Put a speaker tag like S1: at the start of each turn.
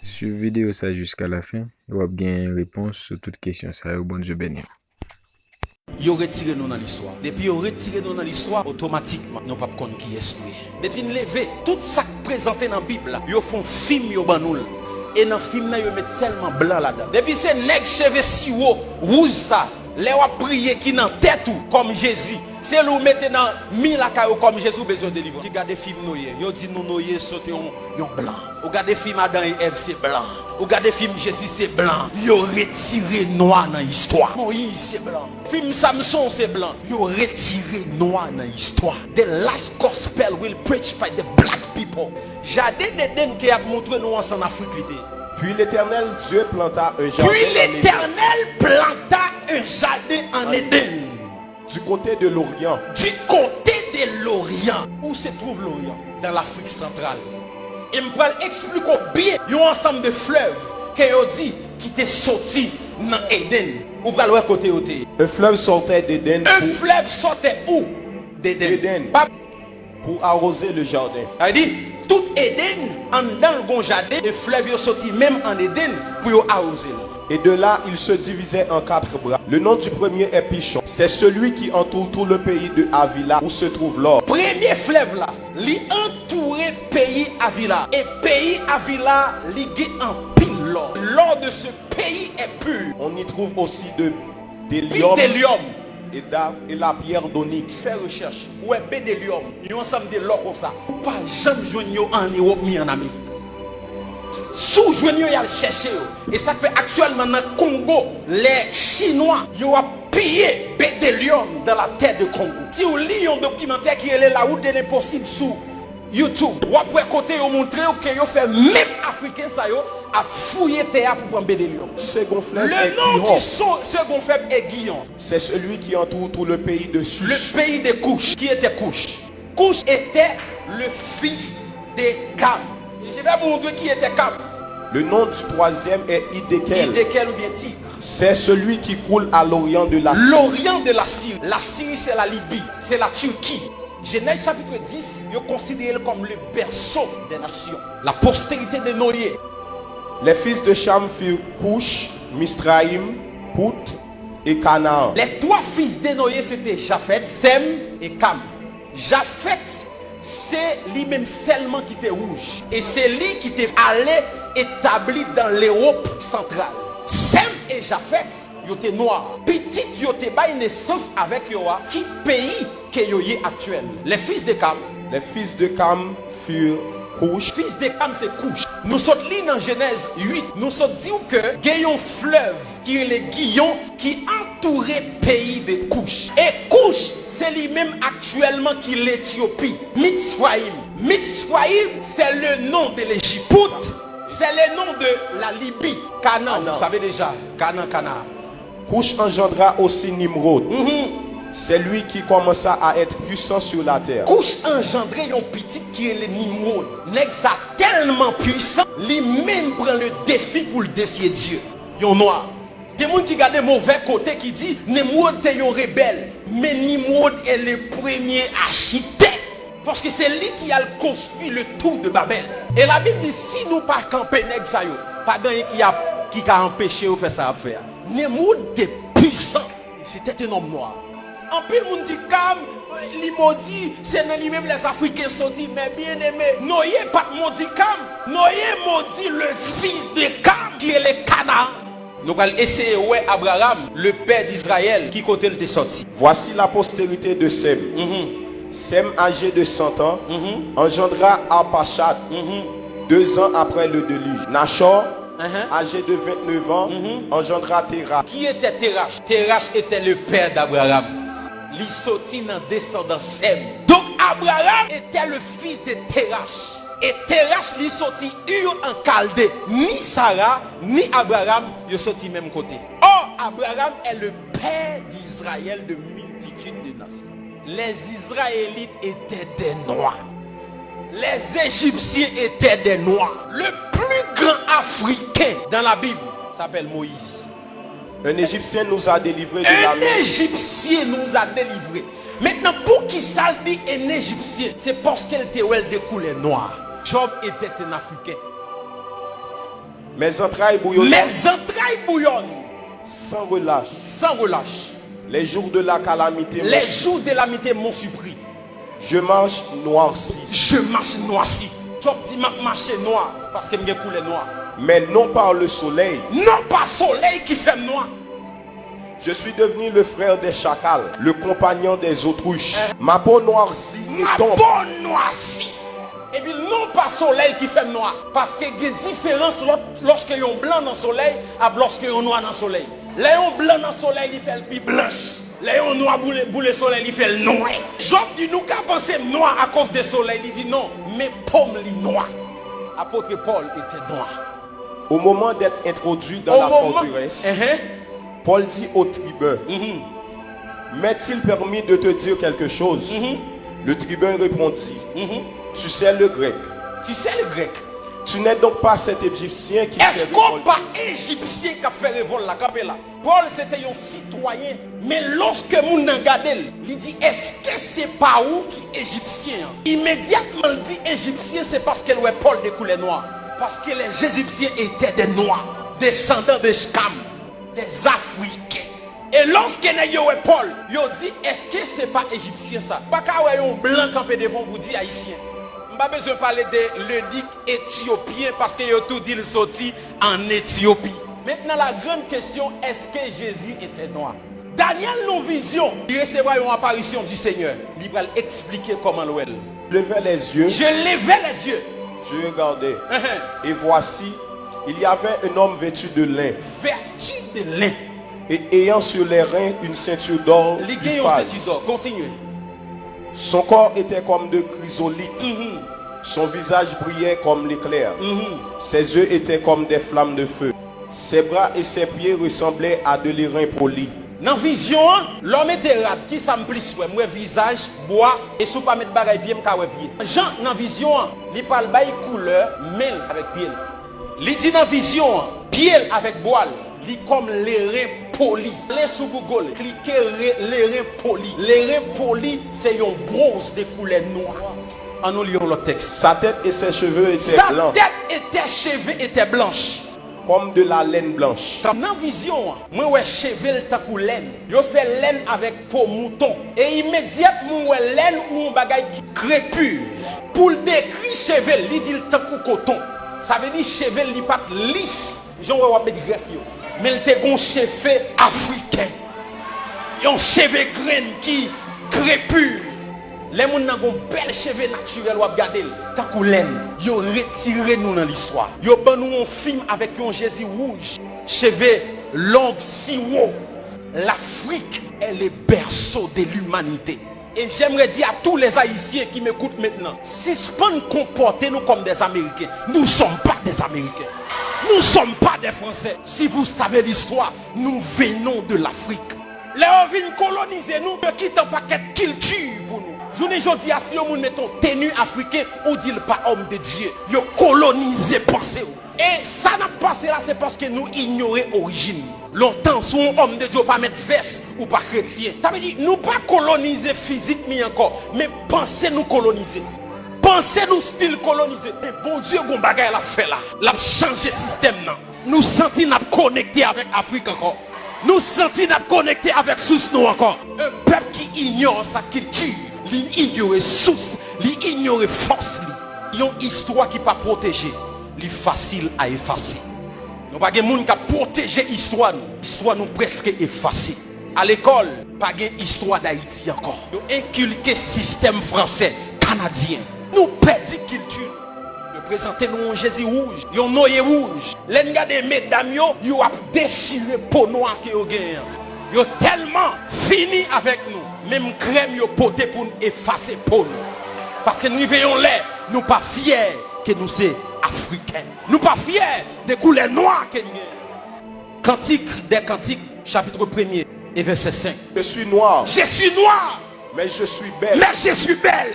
S1: Suiv vidéo ça jusqu'à la fin, vous avez une réponse sur toute question. Ça bon Dieu béni.
S2: Yo retiré nous dans l'histoire. Depuis yo retiré nous dans l'histoire, automatiquement, nous pas connaître qui est nous. Depuis nous lever, tout ça présenté dans la Bible là, yo font film yo ban nous. Et dans film là yo met seulement blanc là-dedans. Depuis c'est nèg cheveux si haut, rouge ça. Les wa prier qui dans tête ou comme Jésus. C'est nous mettez dans mille la caillou comme Jésus besoin de délivrer. Qui garde film noyé, yo dit nous noyé sauter yon blanc. Ou garde film Adam et Ève c'est blanc. Ou garde film Jésus c'est blanc. Yo retiré noir dans l'histoire. Moïse c'est blanc. Film Samson c'est blanc. Yo retiré noir dans l'histoire. The last gospel will preach by the black people. Jardin d'Éden qui a montré nous en Afrique l'idée.
S3: Puis l'Éternel Dieu planta un jardin.
S2: Puis l'Éternel planta un jardin en Éden.
S3: Du côté de l'Orient.
S2: Du côté de l'Orient. Où se trouve l'Orient? Dans l'Afrique centrale. Et je vais expliquer bien. Il y a un ensemble de fleuves qui ont dit qui étaient sortis dans Éden. Où va le côté où
S3: un fleuve sortait d'Éden.
S2: Un fleuve sortait où? D'Éden.
S3: Pour arroser le jardin.
S2: Elle dit, tout Éden, en dans le bon jardin, le fleuve est sorti même en Éden pour arroser.
S3: Et de là, il se divisait en 4 bras. Le nom du premier est Pichon. C'est celui qui entoure tout le pays de Havila où se trouve l'or.
S2: Premier fleuve là, il entourait pays Havila. Et pays Havila, il en pile l'or. L'or de ce pays est pur.
S3: On y trouve aussi des lions. Et la pierre d'onyx.
S2: Fais recherche. Où est bédélium? Il y a un ensemble de l'or comme ça. Ou pas jamais joindre en Europe ni en Amérique. Sous joindre il y a le chercher. Et ça fait actuellement dans le Congo, les Chinois, ils ont pillé bédélium dans la terre de Congo. Si vous lisez un documentaire qui est là où il est possible sous YouTube, ou après côté vous montrer que vous fait même africain ça a fouillé terre pour prendre bédélium.
S3: Second fleuve
S2: le nom du second fleuve est Guillon.
S3: C'est celui qui entoure tout le pays de Cush.
S2: Le pays de Cush. Qui était Cush? Cush était le fils de Cam. Je vais vous montrer qui était Cam.
S3: Le nom du troisième est Hiddekel.
S2: Hiddekel ou bien Tigre.
S3: C'est celui qui coule à l'orient de la Syrie.
S2: L'orient de la Syrie. La Syrie c'est la Libye, c'est la Turquie. Genèse chapitre 10, il est considéré comme le berceau des nations. La postérité de Noé.
S3: Les fils de Cham furent Cush, Misraïm, Pout et Canaan.
S2: Les 3 fils de Noé c'était Japhet, Sem et Cam. Japhet, c'est lui-même seulement qui était rouge. Et c'est lui qui était allé établi dans l'Europe centrale. Sem et Japhet, ils étaient noirs. Petit, ils étaient pas une naissance avec Yoa. Qui pays que Yoye actuel? Les fils de Cam.
S3: Les fils de Cam furent Cush.
S2: Fils de Cam c'est Cush. Nous sommes là dans Genèse 8. Nous sommes dit que il y a un fleuve qui est le Guillon qui entourait le pays de Cush. Et Cush, c'est lui-même actuellement qui est l'Éthiopie. Mitzrayim. Mitzrayim, c'est le nom de l'Égypte. C'est le nom de la Libye. Canaan, vous savez déjà. Canaan.
S3: Cush engendra aussi Nimrod. C'est lui qui commença à être puissant sur la terre.
S2: Cush engendré un petit qui est le Nimrod. Nèg ça tellement puissant, lui-même prend le défi pour le défier Dieu. Yon noir. Des gens qui regardent mauvais côté qui dit Nimrod est un rebelle. Mais Nimrod est le premier architecte. Parce que c'est lui qui a construit le tour de Babel. Et la Bible dit si nous pas camper nèg ça yo, pas gagné qui a empêché de faire ça à faire. Nimrod était puissant. C'était un homme noir. En plus, le monde dit Cam, il maudit, c'est lui-même les Africains sont dit, mais bien aimé, Noé pas maudit Cam, Noé maudit le fils de Cam qui est le Canaan. Nous allons essayer ouais Abraham, le père d'Israël, qui côté le sorti.
S3: Voici la postérité de Sem. Sem, âgé de 100 ans, engendra Arpachad 2 ans après le déluge. Nachor, âgé de 29 ans, engendra Terach.
S2: Qui était Terach? Terach était le père d'Abraham. Il sortit dans descendant Sem. Donc Abraham était le fils de Terach. Et Terach il sorti Ur en Chaldée. Ni Sarah, ni Abraham, ils sorti même côté. Or, Abraham est le père d'Israël de multitude de nations. Les Israélites étaient des noirs. Les Égyptiens étaient des noirs. Le plus grand Africain dans la Bible s'appelle Moïse.
S3: Un Égyptien nous a délivrés de la main.
S2: Un Égyptien nous a délivrés. Maintenant, pour qui ça dit un Égyptien? C'est parce qu'elle était de couleur noire. Job était un Africain.
S3: Mes entrailles bouillonnent
S2: Mes entrailles bouillonnent
S3: sans relâche.
S2: sans relâche.
S3: Les jours de la calamité,
S2: Les jours de l'amitié m'ont surpris.
S3: je marche noirci,
S2: Je marche noirci. Je dis ma marche noir parce que je coulé noir.
S3: mais non par le soleil.
S2: Non pas soleil qui fait noir.
S3: Je suis devenu le frère des chacals, le compagnon des autruches. Ma peau noircie et
S2: Ma
S3: tombe.
S2: peau noircie. Et puis non pas soleil qui fait noir. Parce qu'il y a une différence lorsque y a un blanc dans le soleil et lorsque y a un noir dans le soleil. Là, un blanc dans le soleil, il fait le plus blanche. Là, un noir boule le soleil, il fait le noir. Job dit nous qu'à penser noir à cause du soleil. Il dit non, mais pomme li noir. Apôtre Paul était noir.
S3: Au moment d'être introduit dans la forteresse, Paul dit au tribun, m'est-il permis de te dire quelque chose? Le tribun répondit, tu sais le grec.
S2: Tu sais le grec.
S3: Tu n'es donc pas cet Égyptien qui
S2: Est-ce
S3: s'est
S2: qu'on
S3: révolté.
S2: pas Égyptien qui a fait révolte là, là? Paul c'était un citoyen, mais lorsque moun nan gade, il dit est-ce que c'est pas où qui Égyptien? Immédiatement il dit Égyptien, c'est parce que ouais Paul de couleur noire, parce que les Égyptiens étaient des noirs, descendants de Sham, des Africains. Et lorsque yo Paul, yo dit est-ce que c'est pas Égyptien ça? Pas qu'à un blanc campé devant vous dit haïtien. Pas besoin de parler de l'eunuque éthiopien parce que yo tout dit le sorti en Éthiopie. Maintenant la grande question, est-ce que Jésus était noir? Daniel non vision, il recevra une apparition du Seigneur. Il va expliquer comment l'ouel.
S3: Je levais les yeux,
S2: Je levais les yeux.
S3: je regardais, et voici, il y avait un homme vêtu de lin,
S2: Vertu de lin.
S3: et ayant sur les reins une ceinture d'or.
S2: Les
S3: du
S2: gagnants
S3: phase.
S2: c'est d'or. Continuez.
S3: Son corps était comme de chrysolite. Son visage brillait comme l'éclair. Ses yeux étaient comme des flammes de feu. Ses bras et ses pieds ressemblaient à de l'airain poli.
S2: Dans la vision, l'homme était rap qui s'amplis, moi visage, bois, et sous pas mettre bagaille pied, m'ka pied. Jean, dans la vision, il parle de couleur, mêle avec pied. Il dit dans la vision, pied avec bois, il comme l'airain poli. Les sous Google, cliquez l'airain poli. L'airain poli, c'est un bronze de couleur noire. En nous lisons le texte.
S3: Sa tête et ses cheveux étaient
S2: Sa
S3: blancs,
S2: tête était cheveux était blanche.
S3: comme de la laine blanche.
S2: Dans la vision, moi ouais cheveux tant que laine. Yo fait laine avec peau mouton et immédiatement ouais laine ou un bagage qui crépure. Pour le décrire cheveux, il dit tant que coton. Ça veut dire cheveux li pas lisse. Jean ouais mettre greffe yo. Mais il te gon cheveux africain. Un cheveux grain qui crépure. Les gens qui ont bel cheveux naturels ou regarder tant que laine, ils ont retiré nous dans l'histoire. Ils ont nous un film avec un Jésus rouge, cheveux longs si haut. L'Afrique est le berceau de l'humanité. Et j'aimerais dire à tous les Haïtiens qui m'écoutent maintenant, si ce pas nous comporter nous comme des Américains, nous ne sommes pas des Américains. Nous ne sommes pas des Français. Si vous savez l'histoire, nous venons de l'Afrique. Les gens viennent coloniser nous, ils quittent un paquet de culture pour nous. Je ne dis pas si nous mettons tenue africain, on dit pas homme de Dieu. Ils colonisé pensée. Et ça n'a pas passé là, c'est parce que nous ignorons l'origine. Longtemps, si un homme de Dieu pas mettre veste ou pas chrétien. Ça veut dire nous pas coloniser physiquement encore, mais pensez nous coloniser. Pensez nous style colonisé. Et bon Dieu, bon bagay la fait là. La changé le système là. Nous sentons nous connectés avec l'Afrique encore. Nous sentons nous connectés avec source nous encore. Un peuple qui ignore sa culture, il ignore source, il ignore force. Il y a une histoire qui pas protégée, il est facile à effacer. Nous pas de monde qui a protégé l'histoire. L'histoire nous presque effacée. À l'école, pas de histoire d'Haïti encore. Nous inculqué système français, canadien. Nous perdons culture. Nous présentons nous un Jésus rouge, un noyer rouge. Les gars des mesdames, ils ont déchiré peau noire que vous gagnez. Ils ont tellement fini avec nous. Même crème, ils ont porté pour nous effacer peau nous. Parce que nous veillons là, nous pas fiers que nous sommes africains. Nous pas fiers des couleurs noires que nous avons. Cantique des Cantiques, chapitre 1er et verset 5.
S3: Je suis noir,
S2: Je suis noir,
S3: mais je suis belle.
S2: mais je suis belle.